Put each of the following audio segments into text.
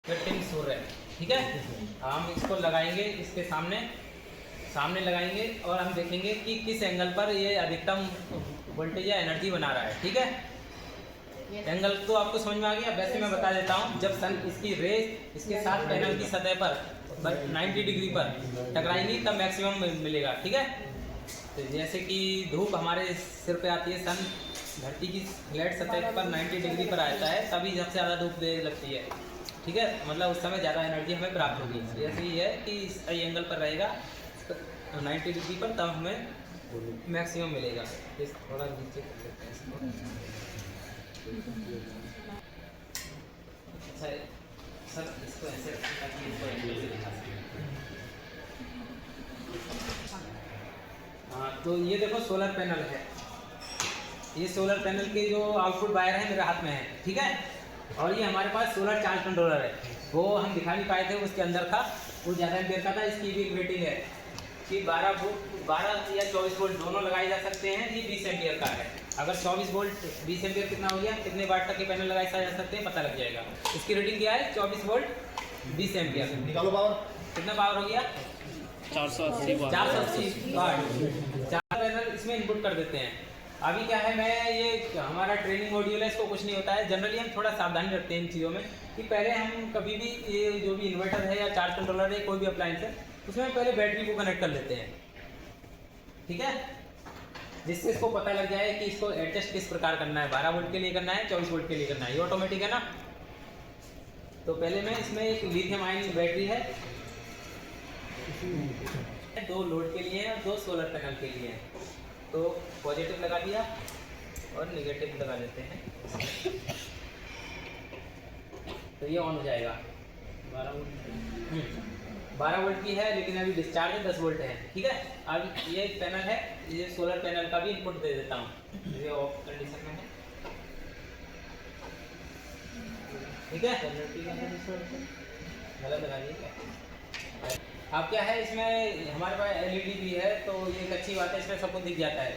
Fifteen सूर्य, ठीक है। हम इसको लगाएंगे, इसके सामने लगाएंगे और हम देखेंगे कि किस एंगल पर ये अधिकतम वोल्टेज या एनर्जी बना रहा है, ठीक है। एंगल तो आपको समझ में आ गया। वैसे मैं बता देता हूँ, जब सन इसकी रेज इसके साथ पैनल की सतह पर 90 डिग्री पर टकराएंगी तब मैक्सिमम मिलेगा, ठीक है। तो जैसे कि धूप हमारे सिर पे आती है, सन धरती की फ्लैट सतह पर 90 डिग्री पर आता है, तभी सबसे ज़्यादा धूप दे लगती है, ठीक है। मतलब उस समय ज़्यादा एनर्जी हमें प्राप्त होगी। जैसे ही है कि सही एंगल पर रहेगा 90 डिग्री पर, तब हमें मैक्सिमम मिलेगा। इस थोड़ा नीचे कर लेते हैं इसको। अच्छा सर, इसको ऐसे रखें ताकि इसको एंगल से दिखा सकें। हाँ, तो ये देखो सोलर पैनल है। ये सोलर पैनल के जो आउटपुट वायर है मेरे हाथ में है, ठीक है। और ये हमारे पास सोलर चार्ज कंट्रोलर है, वो हम दिखा नहीं पाए थे, उसके अंदर था, वो ज़्यादा एम्पियर का था। इसकी भी रेटिंग है कि 12 या 24 वोल्ट दोनों लगाए जा सकते हैं। ये 20 एम्पियर का है। अगर 24 वोल्ट 20 एम्पियर कितना हो गया, कितने वाट तक के पैनल लगाए जा सकते हैं पता लग जाएगा। इसकी रेटिंग क्या है? 24 वोल्ट 20 एम्पियर। निकालो पावर। कितना पावर हो गया? 480 वाट। 480 वाट। 4 पैनल इसमें इनपुट कर देते हैं। अभी क्या है, मैं ये हमारा ट्रेनिंग मॉड्यूल है, इसको कुछ नहीं होता है। जनरली हम थोड़ा सावधानी रखते हैं इन चीज़ों में कि पहले हम कभी भी ये जो भी इन्वर्टर है या चार्ज कंट्रोलर है, कोई भी अप्लायंस है, उसमें पहले बैटरी को कनेक्ट कर लेते हैं, ठीक है। जिससे इसको पता लग जाए कि इसको एडजस्ट किस प्रकार करना है, 12 वोल्ट के लिए करना है, 24 वोल्ट के लिए करना है। ये ऑटोमेटिक है ना। तो पहले मैं इसमें एक लिथियम आयन बैटरी है, 2 लोड के लिए और 2 सोलर पैनल के लिए है। तो पॉजिटिव लगा दिया और नेगेटिव लगा देते हैं, तो ये ऑन हो जाएगा। 12 वोल्ट की है, लेकिन अभी डिस्चार्ज है 10 वोल्ट है, ठीक है। अब ये पैनल है, ये सोलर पैनल का भी इनपुट दे देता हूँ, ये ऑफ कंडीशन में है, ठीक है। गलत लगा दिया क्या? अब क्या है, इसमें हमारे पास एलईडी भी है, तो ये एक अच्छी बात है, इसमें सब कुछ दिख जाता है।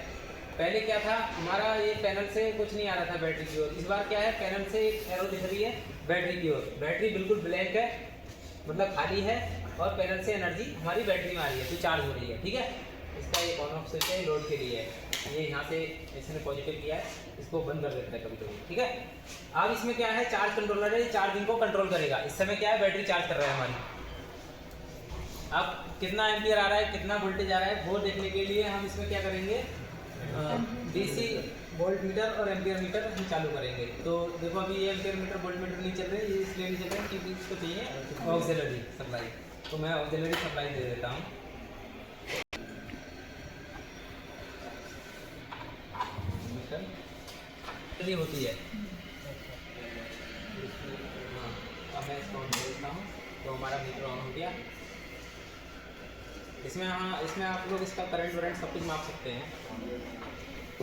पहले क्या था, हमारा ये पैनल से कुछ नहीं आ रहा था बैटरी की ओर। इस बार क्या है, पैनल से एक एरो दिख रही है बैटरी की ओर। बैटरी बिल्कुल ब्लैक है, मतलब खाली है, और पैनल से एनर्जी हमारी बैटरी में आ रही है, तो चार्ज हो रही है, ठीक है। इसका एक ऑन ऑफ स्विच है, लोड के लिए है। ये यहाँ से इसने पॉजिटिव किया है, इसको बंद कर देता है कभी कभी, ठीक है। अब इसमें क्या है, चार्ज कंट्रोलर है, चार्जिंग को कंट्रोल करेगा। इस समय क्या है, बैटरी चार्ज कर रहा है हमारी। अब कितना एम्पियर आ रहा है, कितना वोल्टेज आ रहा है, वो देखने के लिए हम इसमें क्या करेंगे, डीसी वोल्ट मीटर और एम्पियर मीटर हम चालू करेंगे। तो देखो अभी ये एम्पियर मीटर वोल्ट मीटर नहीं चल रहे, ये इसलिए नहीं चल रहे क्योंकि इसको चाहिए ऑक्सिलरी सप्लाई। तो मैं ऑक्सिलरी सप्लाई दे देता हूँ। मीटर होती है, हाँ। अब मैं इसको ऑन कर देता हूँ, तो हमारा मीटर ऑन हो गया। इसमें हाँ, इसमें आप लोग इसका करंट वरेंट सब कुछ माप सकते हैं।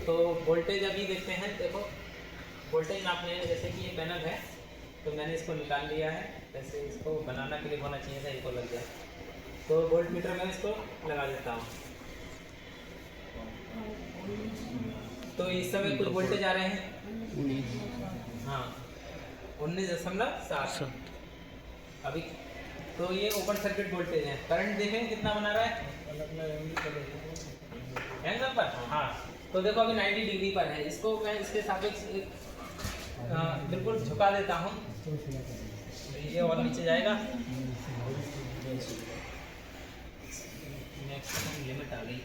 तो वोल्टेज अभी देखते हैं, देखो वोल्टेज नापने हैं। जैसे कि ये पैनल है, तो मैंने इसको निकाल लिया है, जैसे इसको बनाना के लिए होना चाहिए था, इसको लग गया। तो वोल्ट मीटर में इसको लगा देता हूँ। तो इस समय कुछ वोल्टेज आ रहे हैं, हाँ 19.7 अभी। तो ये ओपन सर्किट वोल्टेज है। करंट देखें कितना बना रहा है एंगल पर, हाँ। तो देखो अभी 90 डिग्री पर है, इसको मैं इसके सापेक्ष बिल्कुल झुका देता हूँ, ये और नीचे जाएगा। मैक्सिमम लिमिट आ गई।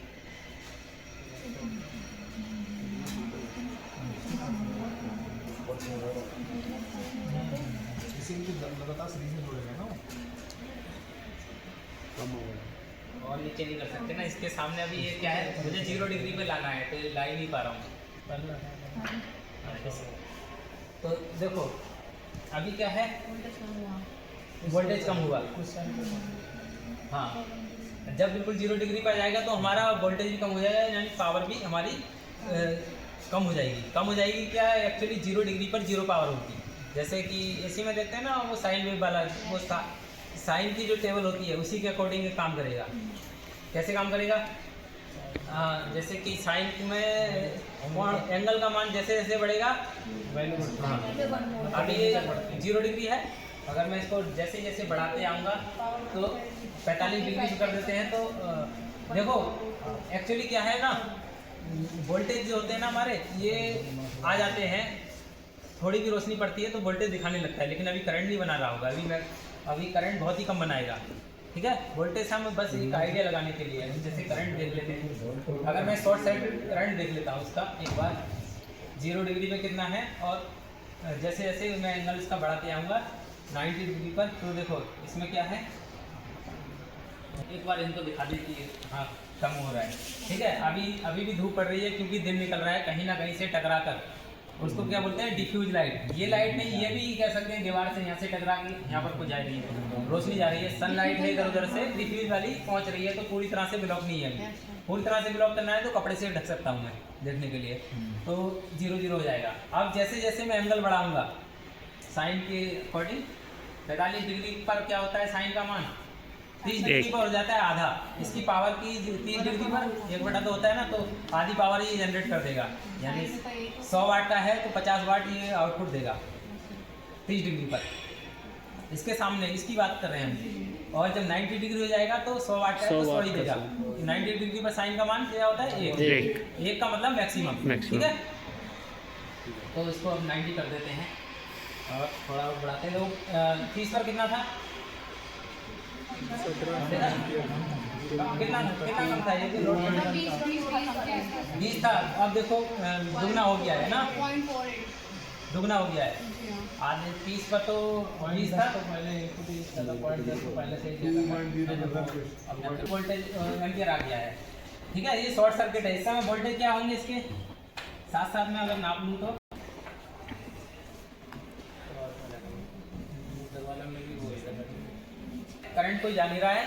लगातार सीरीज में जोड़ेंगे ना, और नीचे नहीं कर सकते ना, इसके सामने अभी ये क्या है, मुझे 0 डिग्री पे लाना है, तो ये ला ही नहीं पा रहा हूँ। तो देखो अभी क्या है, वोल्टेज कम हुआ, हाँ। जब बिल्कुल 0 डिग्री पर जाएगा तो हमारा वोल्टेज भी कम हो जाएगा, यानी पावर भी हमारी कम हो जाएगी। कम हो जाएगी क्या, एक्चुअली 0 डिग्री पर 0 पावर होती है। जैसे कि एसी में देखते हैं ना, वो साइन वेव वाला, वो साइन की जो टेबल होती है उसी के अकॉर्डिंग काम करेगा। कैसे काम करेगा, जैसे कि साइन में एंगल का मान जैसे जैसे बढ़ेगा, अभी ये 0 डिग्री है, अगर मैं इसको जैसे जैसे बढ़ाते आऊँगा तो 45 डिग्री पे कर देते हैं। तो देखो एक्चुअली क्या है ना, वोल्टेज जो होते हैं ना हमारे, ये आ जाते हैं, थोड़ी भी रोशनी पड़ती है तो वोल्टेज दिखाने लगता है, लेकिन अभी करंट नहीं बना रहा होगा। अभी करंट बहुत ही कम बनाएगा, ठीक है। वोल्टेज हम बस एक आइडिया लगाने के लिए है। जैसे करंट देख लेते हैं, अगर मैं शॉर्ट सर्किट करंट देख लेता हूँ उसका एक बार 0 डिग्री पे कितना है, और जैसे जैसे मैं एंगल इसका बढ़ाते आऊँगा 90 डिग्री पर, तो देखो इसमें क्या है, एक बार इनको दिखा देती है, हाँ कम हो रहा है, ठीक है। अभी भी धूप पड़ रही है क्योंकि दिन निकल रहा है कहीं ना कहीं से टकरा कर, उसको क्या बोलते हैं, डिफ्यूज लाइट। ये लाइट नहीं, ये भी कह सकते हैं दीवार से यहाँ से टकरा के यहाँ पर कुछ जा रही है, रोशनी जा रही है, सनलाइट है इधर उधर से डिफ्यूज वाली पहुँच रही है, तो पूरी तरह से ब्लॉक नहीं है। अभी पूरी तरह से ब्लॉक करना है तो कपड़े से ढक सकता हूँ मैं देखने के लिए, तो 0 हो जाएगा। अब जैसे जैसे मैं एंगल बढ़ाऊँगा साइन के अकॉर्डिंग, 45 डिग्री पर क्या होता है साइन का मान 30 डिग्री पर हो जाता है आधा। इसकी पावर की 30 डिग्री पर 1/2 होता है ना, तो आधी पावर ये जनरेट कर देगा, यानी 100 वाट का है तो 50 वाट ये आउटपुट देगा 30 डिग्री पर। इसके सामने इसकी बात कर रहे हैं हम। और जब 90 डिग्री हो जाएगा तो 100 वाट का है तो 100 ही देगा। 90 डिग्री पर साइन का मान क्या होता है, 1 का मतलब मैक्सिमम, ठीक है। तो इसको अब 90 कर देते हैं और थोड़ा और बढ़ाते हैं। तो 30 पर कितना था, कितना कम था ये, 20 था। अब देखो दुगना हो गया है ना, दुगना हो गया है। आधे 30 पर तो 20 था, तो पहले से वोल्टेज एम्पियर आ गया है, ठीक है। ये शॉर्ट सर्किट है। इस समय वोल्टेज क्या होंगे इसके साथ साथ में अगर नाप लूँ तो करंट कोई जा नहीं रहा है,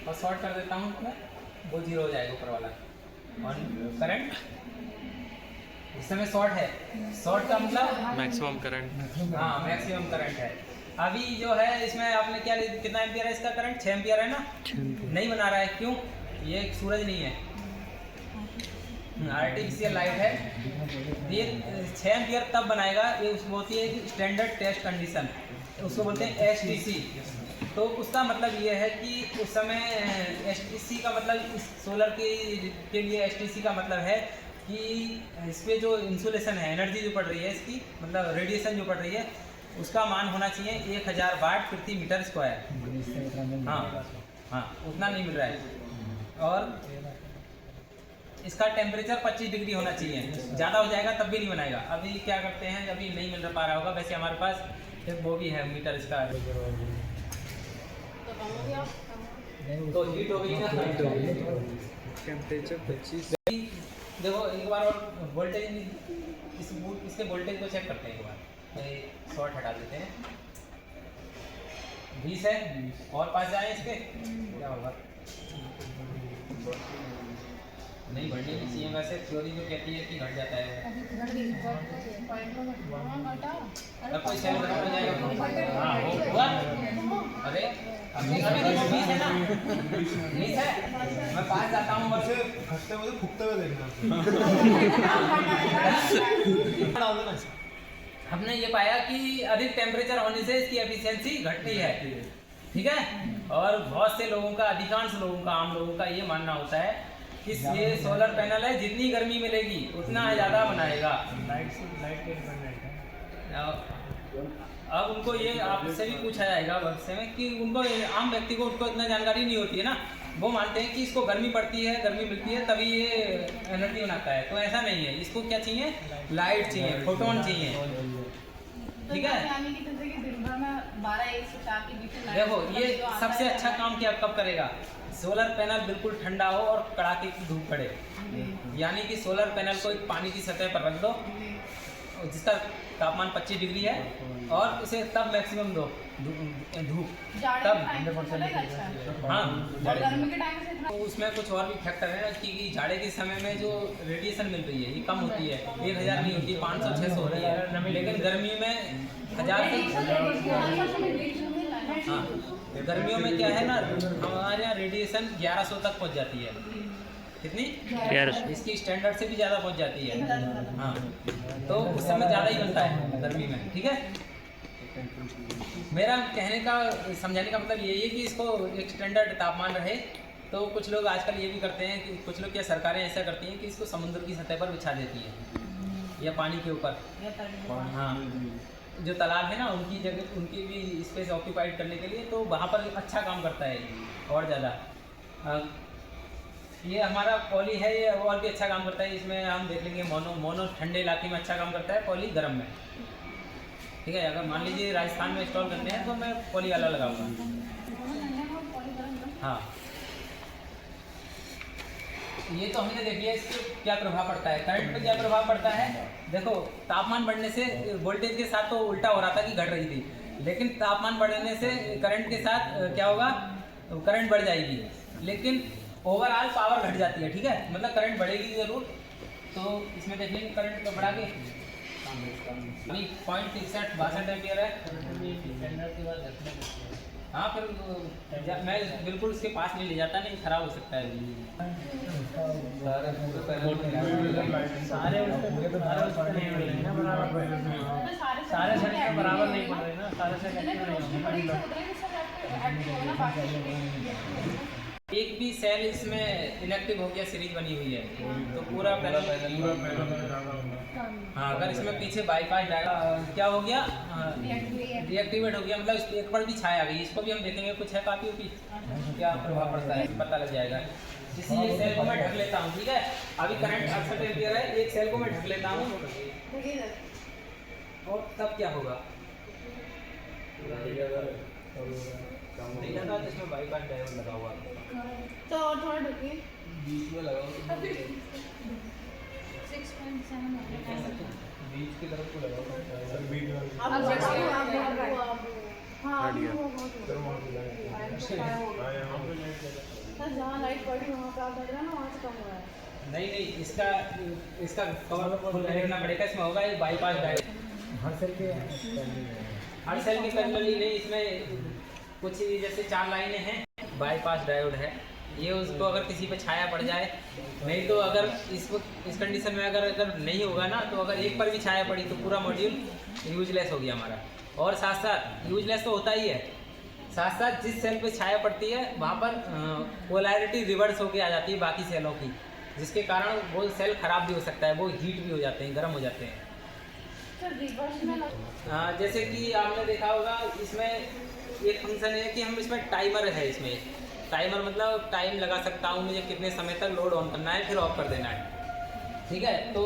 और शॉर्ट कर देता हूँ मैं, वो 0 हो जाएगा ऊपर वाला। और करंट इस समय शॉर्ट है, शॉर्ट का मतलब मैक्सिमम करंट, हाँ मैक्सिमम करंट है। अभी जो है इसमें आपने क्या, कितना एम्पियर है इसका करंट, 6 एम्पियर है ना, नहीं बना रहा है, क्यों, ये सूरज नहीं है, आर्टिफिशियल लाइट है। ये 6 एम्पियर तब बनाएगा, ये उसको होती है स्टैंडर्ड टेस्ट कंडीशन, उसको बोलते हैं STC। तो उसका मतलब ये है कि उस समय STC का मतलब सोलर के लिए STC का मतलब है कि इस पर जो इंसुलेशन है, एनर्जी जो पड़ रही है इसकी, मतलब रेडिएशन जो पड़ रही है, उसका मान होना चाहिए 1000 वाट प्रति मीटर स्क्वायर। हाँ उतना नहीं मिल रहा है। और इसका टेम्परेचर 25 डिग्री होना चाहिए, ज़्यादा हो जाएगा तब भी नहीं बनाएगा। अभी क्या करते हैं, अभी नहीं मिल पा रहा होगा, वैसे हमारे पास एक वो भी है मीटर इसका, तो हीट हो गई ना, टेम्परेचर 25। देखो एक बार और वोल्टेज, इसके वोल्टेज को चेक करते हैं एक बार। शॉर्ट हटा देते हैं, 20 है, और पास जाए इसके क्या होगा, नहीं बढ़नी नहीं चाहिए, वैसे थ्योरी जो कहती है कि घट जाता है। अब कोई सेल खत्म हो जाएगा, हाँ हुआ, अरे अभी तो 20 है ना, 20 है, मैं पास जाता हूँ बस खट्टे मुझे फुकते हुए देखना। हमने ये पाया कि अधिक टेम्परेचर होने से इसकी एफिशिएंसी घटती है, ठीक है। और बहुत से लोगों का, अधिकांश लोगों का, आम लोगों का ये मानना होता है कि ये सोलर पैनल है, जितनी गर्मी मिलेगी उतना ज़्यादा बनाएगा। अब उनको ये आपसे भी पूछा जाएगा भविष्य में कि उनको, आम व्यक्ति को उनको इतना जानकारी नहीं होती है ना, वो मानते हैं कि इसको गर्मी पड़ती है, गर्मी मिलती है तभी ये एनर्जी बनाता है, तो ऐसा नहीं है। इसको क्या चाहिए, लाइट चाहिए, फोटोन चाहिए, ठीक है। देखो ये सबसे अच्छा काम क्या कब करेगा, सोलर पैनल बिल्कुल ठंडा हो और कड़ाके की धूप पड़े, यानी कि सोलर पैनल को एक पानी की सतह पर रख दो जिसका तापमान 25 डिग्री है, और उसे तब मैक्सिमम दो धूप, तब हाँ। तो उसमें कुछ और भी फैक्टर है कि जाड़े के समय में जो रेडिएशन मिल रही है ये कम होती है, 1000 नहीं होती, 500-600 हो रही है, लेकिन गर्मी में 1000 से, हाँ गर्मियों में क्या है ना, हमारे यहाँ रेडिएशन 1100 तक पहुँच जाती है। कितनी, 1100, इसकी स्टैंडर्ड से भी ज़्यादा पहुँच जाती है, हाँ। तो उस समय ज़्यादा ही बनता है गर्मी में, ठीक है। मेरा कहने का समझाने का मतलब यही है कि इसको एक स्टैंडर्ड तापमान रहे। तो कुछ लोग आजकल ये भी करते हैं कि कुछ लोग क्या सरकारें ऐसा करती हैं कि इसको समुद्र की सतह पर बिछा देती है या पानी के ऊपर। हाँ, जो तालाब है ना उनकी जगह उनकी भी स्पेस ऑक्यूपाइड करने के लिए, तो वहाँ पर अच्छा काम करता है और ज़्यादा। ये हमारा पॉली है, ये और भी अच्छा काम करता है। इसमें हम देख लेंगे मोनो ठंडे इलाके में अच्छा काम करता है, पॉली गर्म में। ठीक है, अगर मान लीजिए राजस्थान में इंस्टॉल करते हैं तो मैं पॉली वाला लगाऊंगा। हाँ, ये तो हमने देख लिया इससे क्या प्रभाव पड़ता है। करंट पे क्या प्रभाव पड़ता है, देखो तापमान बढ़ने से वोल्टेज के साथ तो उल्टा हो रहा था कि घट रही थी, लेकिन तापमान बढ़ने से करंट के साथ क्या होगा, करंट बढ़ जाएगी, लेकिन ओवरऑल पावर घट जाती है। ठीक है, मतलब करंट बढ़ेगी ज़रूर। तो इसमें देखेंगे करंट को बढ़ा के अभी 0.62 एम्पियर है। हाँ, फिर मैं बिल्कुल उसके पास नहीं ले जाता, नहीं खराब हो सकता है। सारे सेक्टर बराबर नहीं पड़ रहे ना, सारे सेक्टर एक भी सेल इसमें इनएक्टिव हो गया, सीरीज बनी हुई है तो पूरा हाँ, अगर इसमें पीछे बाईपास क्या हो गया, डीएक्टिवेट हो गया, मतलब एक पर भी छाया आ गई। इसको भी हम देखेंगे, कुछ है काफी उपी क्या प्रभाव पड़ता है, पता लग जाएगा। जैसे ये सेल को मैं ढक लेता हूँ, ठीक है, अभी करंट 68 एम्पियर है, एक सेल को मैं ढक लेता हूँ और तब क्या होगा, देखा था इसमें बाईपास डायोड लगा हुआ तो और थोड़ा ढकिए, बीच में लगाओ, 6.7 बीच की तरफ को लगाओ। सर जहाँ लाइट पड़ी वहाँ पे आप लग रहा है ना, वहाँ से कम हो रहा है। नहीं, इसका कवर फुल करना पड़ेगा। इसमें होगा ये बाईपास डायोड। हर सेल के पैरेलली नहीं, इसमें कुछ जैसे 4 लाइनें हैं, बाईपास डायोड है ये। उसको अगर किसी पे छाया पड़ जाए, नहीं तो अगर इस कंडीशन में अगर नहीं होगा ना, तो अगर एक पर भी छाया पड़ी तो पूरा मॉड्यूल यूजलेस हो गया हमारा। और साथ साथ यूजलेस तो होता ही है, साथ साथ जिस सेल पे छाया पड़ती है वहाँ पर पोलैरिटी रिवर्स होके आ जाती है बाकी सेलों की, जिसके कारण वो सेल खराब भी हो सकता है, वो हीट भी हो जाते हैं, गर्म हो जाते हैं। जैसे कि आपने देखा होगा इसमें एक फंक्शन है कि हम इसमें टाइमर है, इसमें टाइमर मतलब टाइम लगा सकता हूँ, मुझे कितने समय तक लोड ऑन करना है फिर ऑफ कर देना है। ठीक है, तो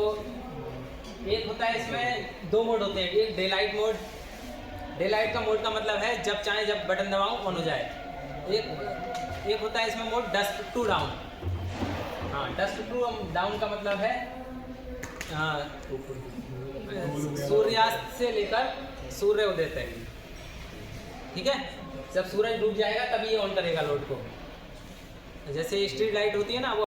एक होता है इसमें 2 मोड होते हैं, एक day light mode. Day light का मोड का मतलब है जब चाहे जब बटन दबाऊँ ऑन हो जाए। एक होता है इसमें मोड डस्क टू डाउन। हाँ, डस्क टू डाउन का मतलब है सूर्यास्त से लेकर सूर्य उदय तक। ठीक है, जब सूरज डूब जाएगा तभी ये ऑन करेगा लोड को। जैसे स्ट्रीट लाइट होती है ना, वो